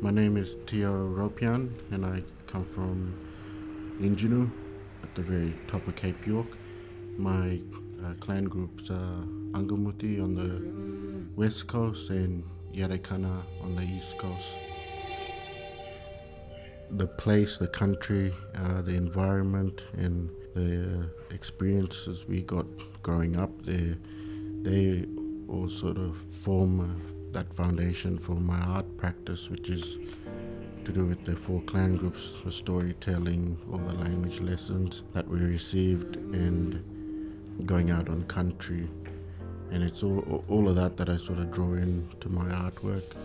My name is Teho Ropeyarn and I come from Injinoo at the very top of Cape York. My clan groups are Angamuti on the west coast and Yarekana on the east coast. The place, the country, the environment and the experiences we got growing up there, they all sort of form that foundation for my art practice, which is to do with the 4 clan groups, the storytelling, all the language lessons that we received and going out on country. And it's all of that I sort of draw into my artwork.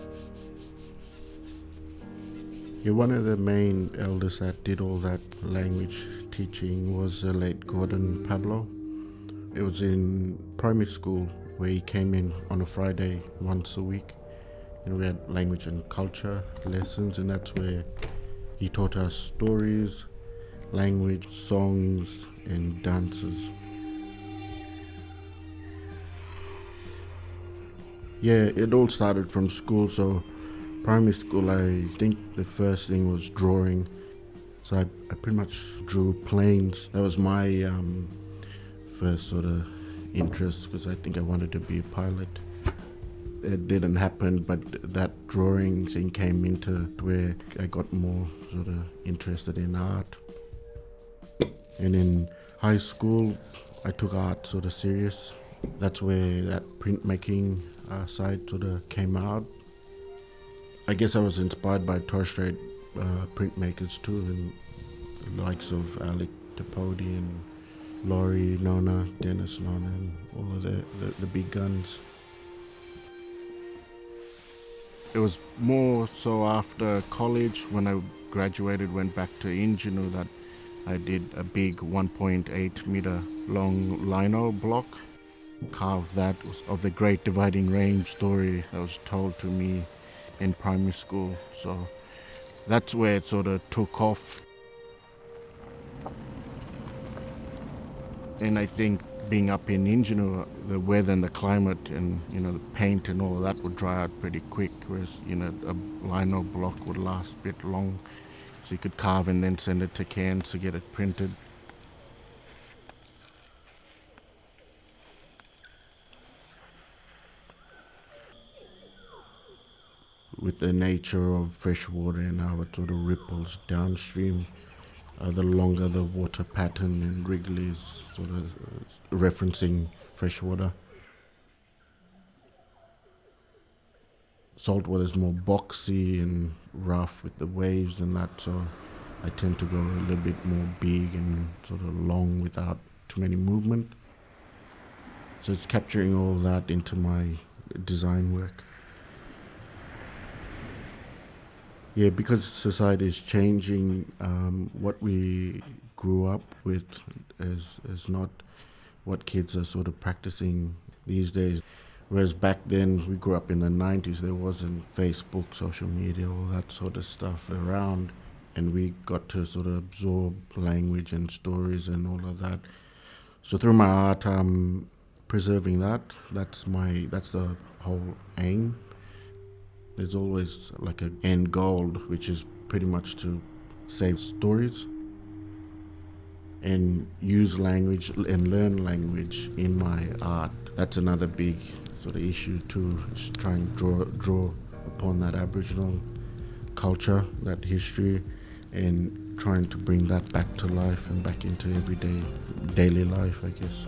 Yeah, one of the main elders that did all that language teaching was the late Gordon Pablo. It was in primary school where he came in on a Friday once a week, and we had language and culture lessons, and that's where he taught us stories, language, songs and dances. Yeah, it all started from school. So primary school, I think the first thing was drawing. So I pretty much drew planes. That was my first sort of interest, because I think I wanted to be a pilot. It didn't happen, but that drawing thing came into where I got more sort of interested in art. And in high school, I took art sort of serious. That's where that printmaking side sort of came out. I guess I was inspired by Torres Strait printmakers too, and the likes of Alec Tapodi and Laurie Nona, Dennis Nona, and all of the big guns. It was more so after college, when I graduated, went back to Injinoo, that I did a big 1.8 meter long lino block. Carved that of the Great Dividing Range story that was told to me in primary school. So that's where it sort of took off. And I think being up in Injinoo, the weather and the climate and, the paint and all of that would dry out pretty quick, whereas, a lino block would last a bit long. So you could carve and then send it to Cairns to get it printed. With the nature of fresh water and how it sort of ripples downstream, the longer the water pattern and wriggly is sort of referencing fresh water. Salt water is more boxy and rough with the waves and that, so I tend to go a little bit more big and sort of long without too many movement. So it's capturing all that into my design work. Yeah, because society is changing, what we grew up with is not what kids are sort of practicing these days. Whereas back then, we grew up in the 90s, there wasn't Facebook, social media, all that sort of stuff around. And we got to sort of absorb language and stories and all of that. So through my art, I'm preserving that. That's the whole aim. There's always like an end goal, which is pretty much to save stories and use language and learn language in my art. That's another big sort of issue too, is trying to draw upon that Aboriginal culture, that history, and trying to bring that back to life and back into everyday, daily life, I guess.